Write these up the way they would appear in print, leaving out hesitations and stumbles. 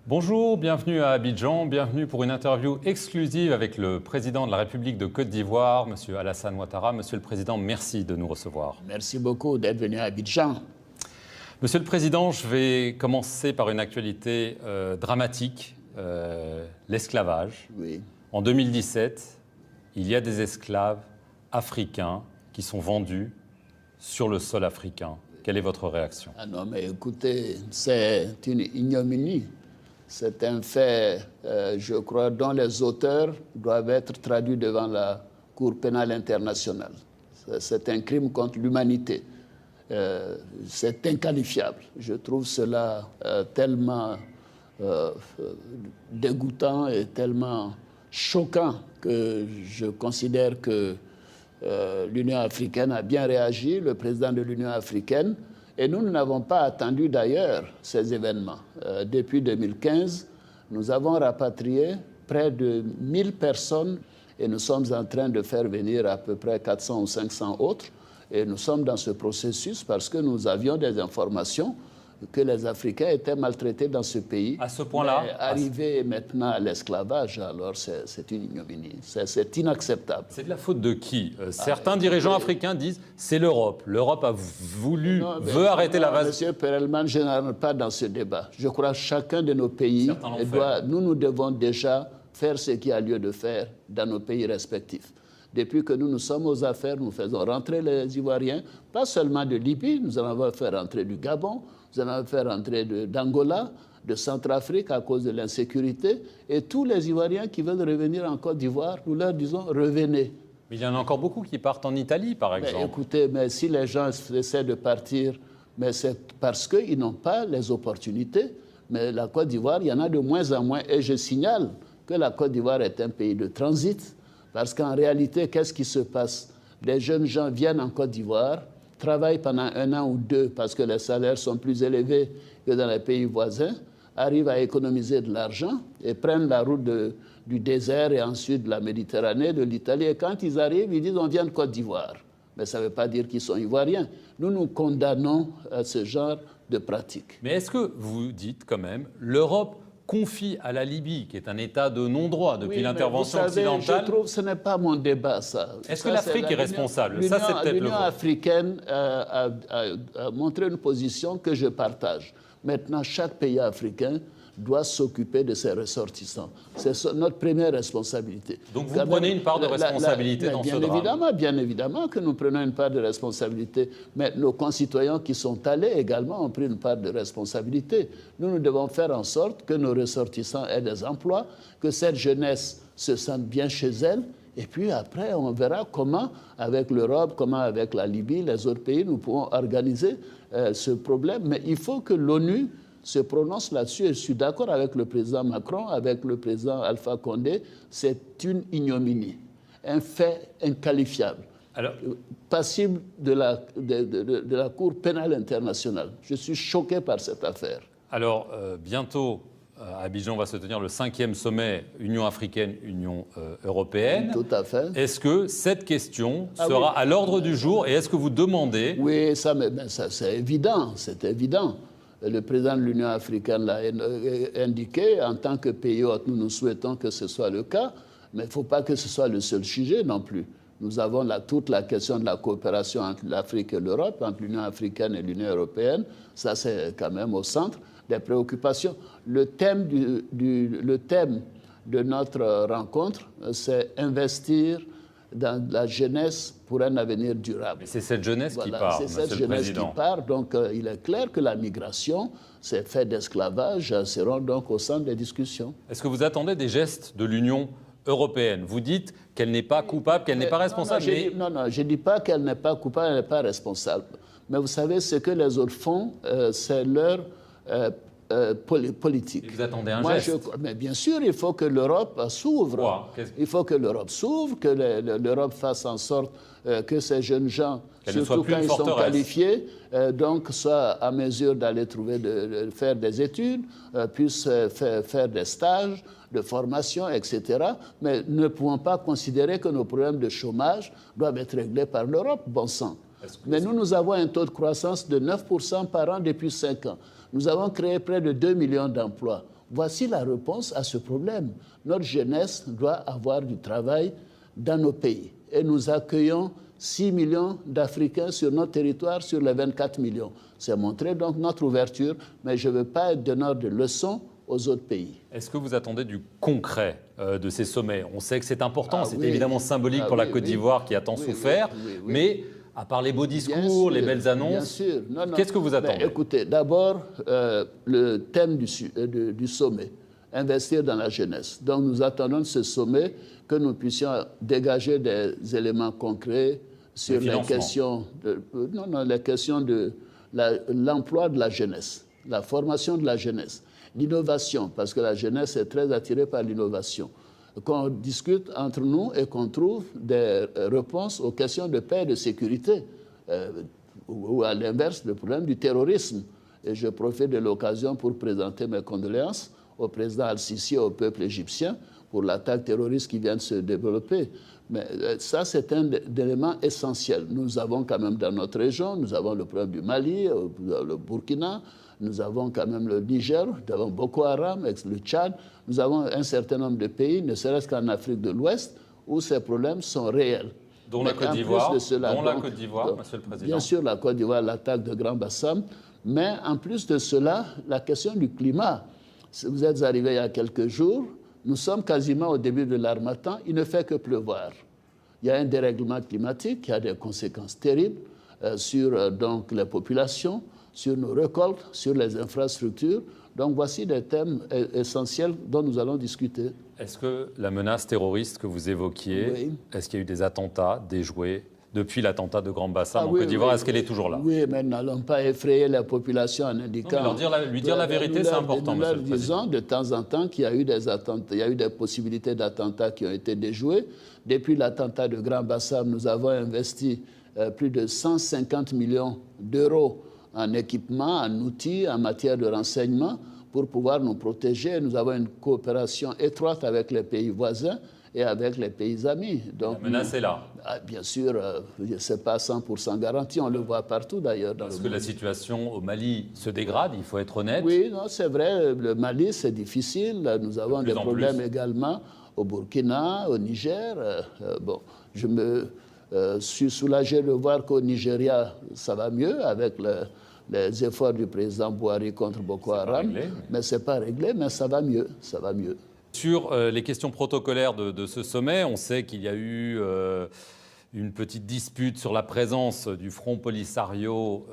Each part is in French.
Bonjour, bienvenue à Abidjan, bienvenue pour une interview exclusive avec le président de la République de Côte d'Ivoire, M. Alassane Ouattara. Monsieur le Président, merci de nous recevoir. Merci beaucoup d'être venu à Abidjan. Monsieur le Président, je vais commencer par une actualité dramatique, l'esclavage. Oui. En 2017, il y a des esclaves africains qui sont vendus sur le sol africain. Quelle est votre réaction? Ah non, mais écoutez, c'est une ignominie. C'est un fait, je crois, dont les auteurs doivent être traduits devant la Cour pénale internationale. C'est un crime contre l'humanité. C'est inqualifiable. Je trouve cela tellement dégoûtant et tellement choquant que je considère que l'Union africaine a bien réagi, le président de l'Union africaine. Et nous n'avons pas attendu d'ailleurs ces événements. Depuis 2015, nous avons rapatrié près de 1000 personnes et nous sommes en train de faire venir à peu près 400 ou 500 autres. Et nous sommes dans ce processus parce que nous avions des informations que les Africains étaient maltraités dans ce pays. À ce point-là, arriver maintenant à l'esclavage, alors c'est une ignominie. C'est inacceptable. C'est de la faute de qui? Certains dirigeants africains disent c'est l'Europe. L'Europe a veut arrêter la vase. Monsieur Perelman, je n'entre pas dans ce débat. Je crois que chacun de nos pays, nous devons déjà faire ce qu'il y a lieu de faire dans nos pays respectifs. Depuis que nous sommes aux affaires, nous faisons rentrer les Ivoiriens, pas seulement de Libye, nous allons faire rentrer du Gabon, nous allons faire rentrer d'Angola, de Centrafrique à cause de l'insécurité. Et tous les Ivoiriens qui veulent revenir en Côte d'Ivoire, nous leur disons revenez. Mais il y en a encore beaucoup qui partent en Italie, par exemple. Écoutez, mais si les gens essaient de partir, mais c'est parce qu'ils n'ont pas les opportunités. Mais la Côte d'Ivoire, il y en a de moins en moins. Et je signale que la Côte d'Ivoire est un pays de transit. Parce qu'en réalité, qu'est-ce qui se passe? Les jeunes gens viennent en Côte d'Ivoire, travaillent pendant 1 an ou 2 parce que les salaires sont plus élevés que dans les pays voisins, arrivent à économiser de l'argent et prennent la route du désert et ensuite de la Méditerranée, de l'Italie. Et quand ils arrivent, ils disent on vient de Côte d'Ivoire. Mais ça ne veut pas dire qu'ils sont ivoiriens. Nous condamnons ce genre de pratique. Mais est-ce que vous dites quand même l'Europe confie à la Libye, qui est un État de non-droit depuis l'intervention occidentale. Je trouve que ce n'est pas mon débat, ça. Est-ce que l'Afrique est responsable? Ça, c'est peut-être l'Union africaine a montré une position que je partage. Maintenant, chaque pays africain doit s'occuper de ses ressortissants. C'est notre première responsabilité. Donc vous prenez une part de responsabilité dans ce drame? Bien évidemment que nous prenons une part de responsabilité. Mais nos concitoyens qui sont allés également ont pris une part de responsabilité. Nous devons faire en sorte que nos ressortissants aient des emplois, que cette jeunesse se sente bien chez elle. Et puis après, on verra comment, avec l'Europe, comment avec la Libye, les autres pays, nous pouvons organiser ce problème. Mais il faut que l'ONU se prononce là-dessus. Et je suis d'accord avec le président Macron, avec le président Alpha Condé. C'est une ignominie, un fait inqualifiable, passible de la Cour pénale internationale. Je suis choqué par cette affaire. Alors, bientôt, à Abidjan va se tenir le 5e sommet Union africaine-Union européenne. Tout à fait. Est-ce que cette question sera à l'ordre du jour et est-ce que vous demandez... Oui, ça c'est évident, c'est évident. Le président de l'Union africaine l'a indiqué. En tant que pays hôte, nous souhaitons que ce soit le cas, mais il ne faut pas que ce soit le seul sujet non plus. Nous avons toute la question de la coopération entre l'Afrique et l'Europe, entre l'Union africaine et l'Union européenne. Ça, c'est quand même au centre des préoccupations. Le thème de notre rencontre, c'est investir dans la jeunesse pour un avenir durable. Et c'est cette jeunesse qui part, c'est cette jeunesse qui part. Donc, il est clair que la migration, ces faits d'esclavage seront donc au centre des discussions. Est-ce que vous attendez des gestes de l'Union européenne? Vous dites qu'elle n'est pas coupable, qu'elle n'est pas responsable. Non, je ne dis pas qu'elle n'est pas coupable, elle n'est pas responsable. Mais vous savez, ce que les autres font, c'est leur politique. Et vous attendez un geste? Mais bien sûr, il faut que l'Europe s'ouvre. Il faut que l'Europe s'ouvre, que l'Europe fasse en sorte que ces jeunes gens, surtout quand ils sont qualifiés, donc soient à mesure d'aller de faire des études, puissent faire des stages de formation, etc. Mais ne pouvons pas considérer que nos problèmes de chômage doivent être réglés par l'Europe, bon sang. Mais nous avons un taux de croissance de 9% par an depuis 5 ans. Nous avons créé près de 2 millions d'emplois. Voici la réponse à ce problème. Notre jeunesse doit avoir du travail dans nos pays. Et nous accueillons 6 millions d'Africains sur notre territoire, sur les 24 millions. C'est montrer donc notre ouverture, mais je ne veux pas être donneur de leçons aux autres pays. Est-ce que vous attendez du concret de ces sommets? On sait que c'est important, c'est évidemment symbolique pour la Côte d'Ivoire qui a tant souffert, mais à part les beaux discours, les belles annonces, qu'est-ce que vous attendez? Écoutez, d'abord, le thème du sommet, investir dans la jeunesse. Donc nous attendons de ce sommet que nous puissions dégager des éléments concrets sur les questions de l'emploi de la jeunesse, la formation de la jeunesse, l'innovation, parce que la jeunesse est très attirée par l'innovation. Qu'on discute entre nous et qu'on trouve des réponses aux questions de paix et de sécurité, ou à l'inverse, le problème du terrorisme. Et je profite de l'occasion pour présenter mes condoléances au président Al-Sisi et au peuple égyptien pour l'attaque terroriste qui vient de se développer. Mais ça, c'est un élément essentiel. Nous avons quand même dans notre région, nous avons le problème du Mali, le Burkina, nous avons quand même le Niger, nous avons Boko Haram, le Tchad, nous avons un certain nombre de pays, ne serait-ce qu'en Afrique de l'Ouest, où ces problèmes sont réels. Dont la Côte d'Ivoire, Monsieur le Président. Bien sûr, la Côte d'Ivoire, l'attaque de Grand Bassam, mais en plus de cela, la question du climat. Vous êtes arrivé il y a quelques jours, nous sommes quasiment au début de l'harmattan, il ne fait que pleuvoir. Il y a un dérèglement climatique qui a des conséquences terribles sur donc, les populations, sur nos récoltes, sur les infrastructures. Donc voici des thèmes essentiels dont nous allons discuter. Est-ce que la menace terroriste que vous évoquiez, est-ce qu'il y a eu des attentats déjoués depuis l'attentat de Grand Bassam en Côte d'Ivoire? Est-ce qu'elle est toujours là? Oui, mais n'allons pas effrayer la population en indiquant... Non, lui dire la vérité, c'est important, Monsieur le Président. Nous leur disons de temps en temps qu'il y a eu des attentats, il y a eu des possibilités d'attentats qui ont été déjouées. Depuis l'attentat de Grand Bassam, nous avons investi plus de 150 millions d'euros en équipement, en outils, en matière de renseignement pour pouvoir nous protéger. Nous avons une coopération étroite avec les pays voisins et avec les pays amis. Donc, la menace est là. Bien sûr, ce n'est pas 100% garanti, on le voit partout d'ailleurs. Parce que la situation au Mali se dégrade, il faut être honnête. Oui, c'est vrai, le Mali c'est difficile, nous avons des problèmes également au Burkina, au Niger. Bon, je me suis soulagé de voir qu'au Nigeria, ça va mieux avec les efforts du président Buhari contre Boko Haram. Mais ce n'est pas réglé, mais ça va mieux, ça va mieux. Sur les questions protocolaires de ce sommet, on sait qu'il y a eu une petite dispute sur la présence du Front Polisario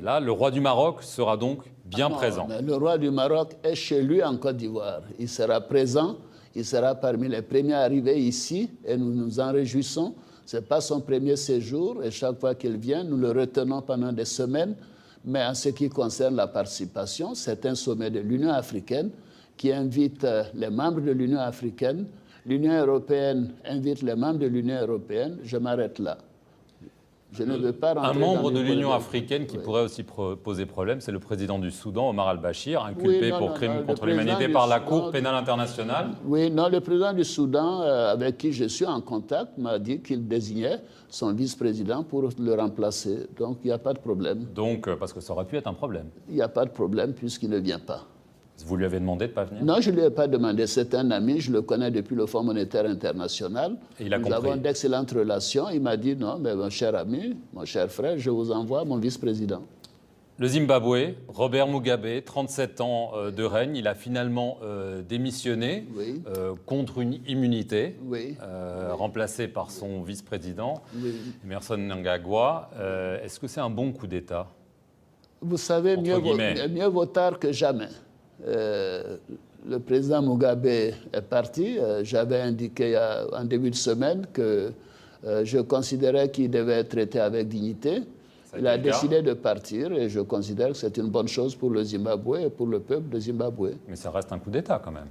là. Le roi du Maroc sera donc bien présent. Mais le roi du Maroc est chez lui en Côte d'Ivoire. Il sera présent, il sera parmi les premiers arrivés ici et nous nous en réjouissons. Ce n'est pas son premier séjour et chaque fois qu'il vient, nous le retenons pendant des semaines. Mais en ce qui concerne la participation, c'est un sommet de l'Union africaine qui invite les membres de l'Union africaine. L'Union européenne invite les membres de l'Union européenne. Je m'arrête là. Je ne veux pas rentrer un membre dans de l'Union africaine qui pourrait aussi poser problème, c'est le président du Soudan, Omar al-Bashir, inculpé pour crimes contre l'humanité par la Cour pénale internationale. Oui, non, le président du Soudan, avec qui je suis en contact, m'a dit qu'il désignait son vice-président pour le remplacer. Donc, il n'y a pas de problème. Donc, parce que ça aurait pu être un problème. Il n'y a pas de problème puisqu'il ne vient pas. Vous lui avez demandé de ne pas venir? Non, je ne lui ai pas demandé. C'est un ami, je le connais depuis le Fonds monétaire international. Et il a compris. Nous avons d'excellentes relations. Il m'a dit, non, mais mon cher ami, mon cher frère, je vous envoie mon vice-président. Le Zimbabwe, Robert Mugabe, 37 ans de règne, il a finalement démissionné contre une immunité, remplacé par son vice-président, Emmerson Mnangagwa. Est-ce que c'est un bon coup d'État? Vous savez, mieux vaut tard que jamais. Le président Mugabe est parti. J'avais indiqué en début de semaine que je considérais qu'il devait être traité avec dignité. Il a décidé de partir et je considère que c'est une bonne chose pour le Zimbabwe et pour le peuple de Zimbabwe. Mais ça reste un coup d'État quand même.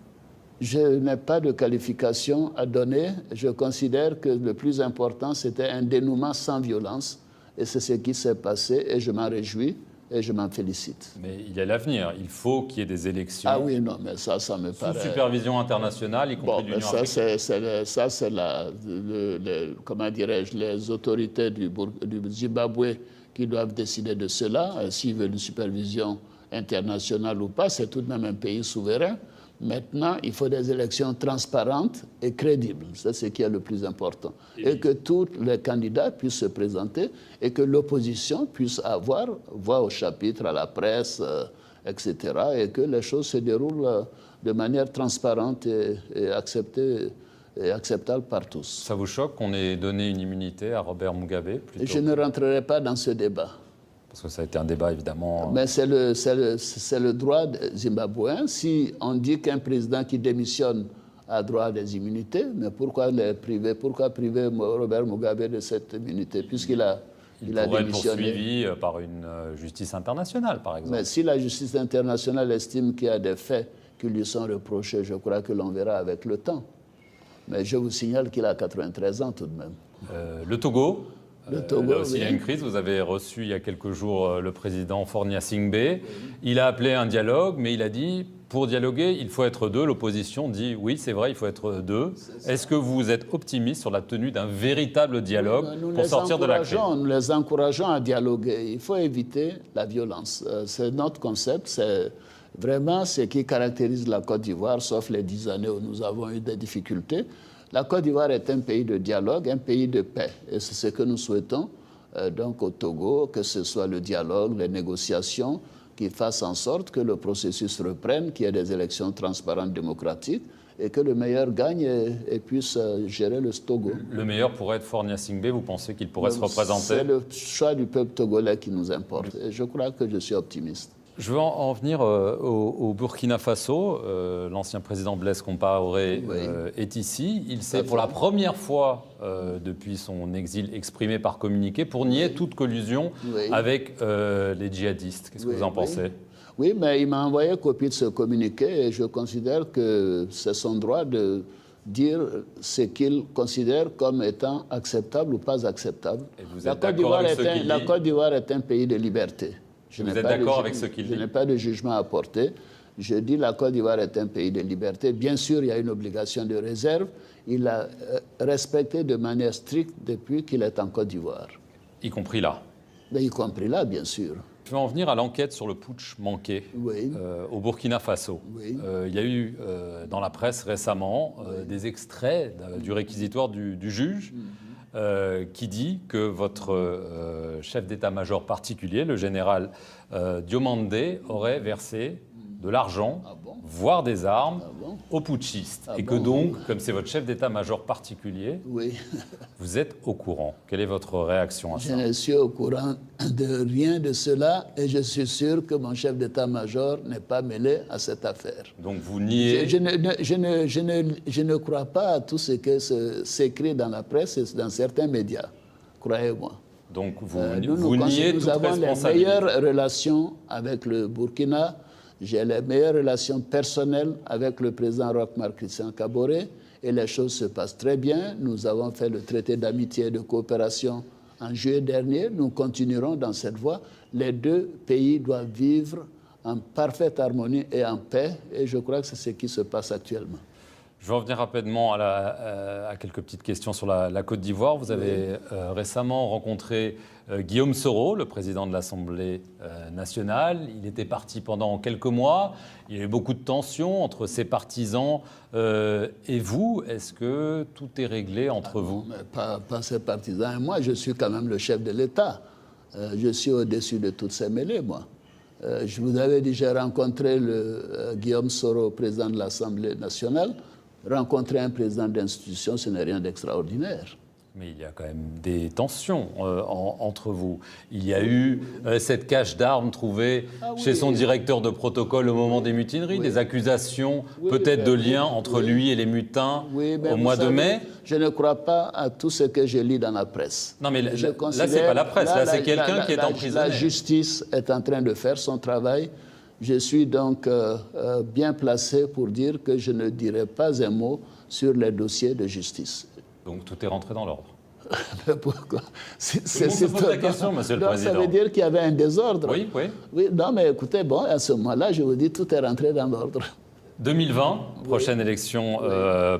Je n'ai pas de qualification à donner. Je considère que le plus important, c'était un dénouement sans violence. Et c'est ce qui s'est passé et je m'en réjouis. Et je m'en félicite. Mais il y a l'avenir. Il faut qu'il y ait des élections. Ah oui, non, mais ça me paraît... Sous supervision internationale, y compris de l'Union africaine. Ça, c'est comment dirais-je, les autorités du Zimbabwe qui doivent décider de cela. S'ils veulent une supervision internationale ou pas, c'est tout de même un pays souverain. Maintenant, il faut des élections transparentes et crédibles. C'est ce qui est le plus important. Et que tous les candidats puissent se présenter et que l'opposition puisse avoir voix au chapitre, à la presse, etc. Et que les choses se déroulent de manière transparente et acceptable par tous. Ça vous choque qu'on ait donné une immunité à Robert Mugabe plutôt? Je ne rentrerai pas dans ce débat. Parce que ça a été un débat, évidemment... Mais c'est le droit zimbabwéen. Si on dit qu'un président qui démissionne a droit à des immunités, mais pourquoi les priver? Pourquoi priver Robert Mugabe de cette immunité, puisqu'il a démissionné? Il pourrait être poursuivi par une justice internationale, par exemple. Mais si la justice internationale estime qu'il y a des faits qui lui sont reprochés, je crois que l'on verra avec le temps. Mais je vous signale qu'il a 93 ans tout de même. Le Togo, là aussi, oui. il y a une crise. Vous avez reçu il y a quelques jours le président Faure Gnassingbé. Il a appelé un dialogue, mais il a dit, pour dialoguer, il faut être deux. L'opposition dit, oui, c'est vrai, il faut être deux. Est-ce que vous êtes optimiste sur la tenue d'un véritable dialogue pour sortir de la crise? Nous les encourageons à dialoguer. Il faut éviter la violence. C'est notre concept. C'est vraiment ce qui caractérise la Côte d'Ivoire, sauf les 10 années où nous avons eu des difficultés. La Côte d'Ivoire est un pays de dialogue, un pays de paix. Et c'est ce que nous souhaitons donc au Togo, que ce soit le dialogue, les négociations, qui fassent en sorte que le processus reprenne, qu'il y ait des élections transparentes, démocratiques, et que le meilleur gagne et puisse gérer le Togo. Le meilleur pourrait être Faure Gnassingbé. Vous pensez qu'il pourrait se représenter? C'est le choix du peuple togolais qui nous importe. Et je crois que je suis optimiste. Je veux en venir au Burkina Faso. L'ancien président Blaise Compaoré est ici. Il s'est pour la première fois depuis son exil exprimé par communiqué pour nier toute collusion avec les djihadistes. Qu'est-ce que vous en pensez? Oui, mais il m'a envoyé copie de ce communiqué et je considère que c'est son droit de dire ce qu'il considère comme étant acceptable ou pas acceptable. Et vous êtes d'accord avec ce qu'il dit? La Côte d'Ivoire est un pays de liberté. Vous êtes d'accord avec ce qu'il dit? Je n'ai pas de jugement à apporter. Je dis que la Côte d'Ivoire est un pays de liberté. Bien sûr, il y a une obligation de réserve. Il l'a respecté de manière stricte depuis qu'il est en Côte d'Ivoire. Y compris là? Mais y compris là, bien sûr. Je vais en venir à l'enquête sur le putsch manqué au Burkina Faso. Il y a eu dans la presse récemment des extraits du réquisitoire du juge qui dit que votre chef d'état-major particulier, le général Diomandé, aurait versé de l'argent, voire des armes, aux putschistes. Et que donc, comme c'est votre chef d'état-major particulier, vous êtes au courant. Quelle est votre réaction à ça? Je ne suis au courant de rien de cela et je suis sûr que mon chef d'état-major n'est pas mêlé à cette affaire. Donc vous niez... Je ne crois pas à tout ce qui s'écrit dans la presse et dans certains médias, croyez-moi. Donc vous niez toute responsabilité. Nous avons les meilleures relations avec le Burkina. J'ai les meilleures relations personnelles avec le président Roch-Marc Christian Kaboré et les choses se passent très bien. Nous avons fait le traité d'amitié et de coopération en juillet dernier. Nous continuerons dans cette voie. Les deux pays doivent vivre en parfaite harmonie et en paix et je crois que c'est ce qui se passe actuellement. Je vais revenir rapidement à quelques petites questions sur la Côte d'Ivoire. Vous avez récemment rencontré Guillaume Soro, le président de l'Assemblée nationale. Il était parti pendant quelques mois. Il y a eu beaucoup de tensions entre ses partisans et vous. Est-ce que tout est réglé entre vous? Pas ses partisans et moi. Je suis quand même le chef de l'État. Je suis au-dessus de toutes ces mêlées, moi. Je vous avais dit, j'ai rencontré Guillaume Soro, président de l'Assemblée nationale. Rencontrer un président d'institution, ce n'est rien d'extraordinaire. Mais il y a quand même des tensions entre vous. Il y a eu cette cache d'armes trouvée chez son directeur de protocole au moment des mutineries, des accusations peut-être de lien entre lui et les mutins au mois de mai. Je ne crois pas à tout ce que je lis dans la presse. Non, mais là, ce n'est pas la presse, là, c'est quelqu'un qui est emprisonné. La justice est en train de faire son travail. Je suis donc bien placé pour dire que je ne dirai pas un mot sur les dossiers de justice. Donc tout est rentré dans l'ordre. Pourquoi? C'est la question, Monsieur le Président. Ça veut dire qu'il y avait un désordre. Oui. Non, mais écoutez, bon, à ce moment-là, je vous dis, tout est rentré dans l'ordre. 2020, prochaine élection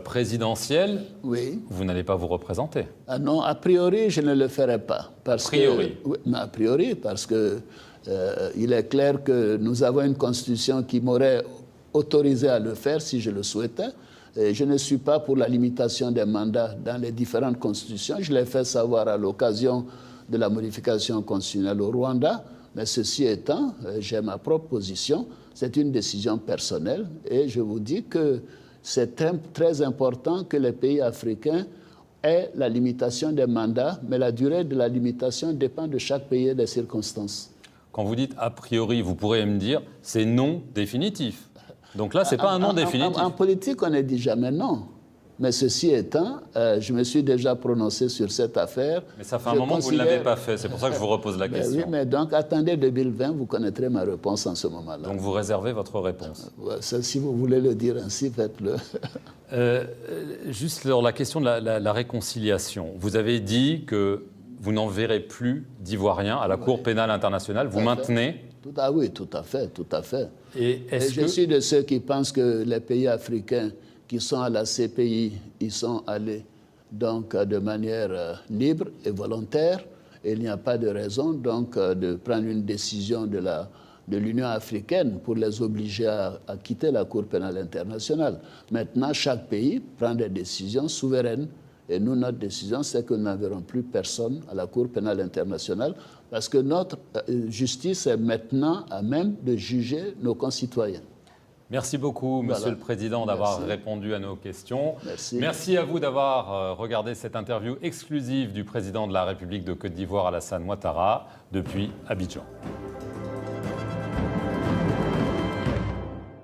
présidentielle. Oui. Vous n'allez pas vous représenter? Ah non, a priori, je ne le ferai pas. A priori? Mais a priori, parce que il est clair que nous avons une constitution qui m'aurait autorisé à le faire si je le souhaitais. Et je ne suis pas pour la limitation des mandats dans les différentes constitutions. Je l'ai fait savoir à l'occasion de la modification constitutionnelle au Rwanda. Mais ceci étant, j'ai ma propre position. C'est une décision personnelle. Et je vous dis que c'est très important que les pays africains aient la limitation des mandats. Mais la durée de la limitation dépend de chaque pays et des circonstances. Quand vous dites a priori, vous pourrez me dire c'est non définitif. Donc là, ce n'est pas un non définitif. En politique, on ne dit jamais non. Mais ceci étant, je me suis déjà prononcé sur cette affaire. Mais ça fait un moment que vous ne l'avez pas fait. C'est pour ça que je vous repose la question. Oui, mais donc attendez 2020, vous connaîtrez ma réponse en ce moment-là. Donc vous réservez votre réponse. Si vous voulez le dire ainsi, faites-le. Juste sur la question de la réconciliation, vous avez dit que vous n'enverrez plus d'Ivoiriens à la Cour pénale internationale. Vous maintenez ? Oui, tout à fait, tout à fait. Et je suis de ceux qui pensent que les pays africains qui sont à la CPI, ils sont allés donc de manière libre et volontaire. Et il n'y a pas de raison donc de prendre une décision de l'Union africaine pour les obliger à quitter la Cour pénale internationale. Maintenant, chaque pays prend des décisions souveraines. Et nous, notre décision, c'est que nous n'enverrons plus personne à la Cour pénale internationale parce que notre justice est maintenant à même de juger nos concitoyens. Merci beaucoup, Monsieur le Président, d'avoir répondu à nos questions. Merci. Merci à vous d'avoir regardé cette interview exclusive du Président de la République de Côte d'Ivoire, Alassane Ouattara, depuis Abidjan.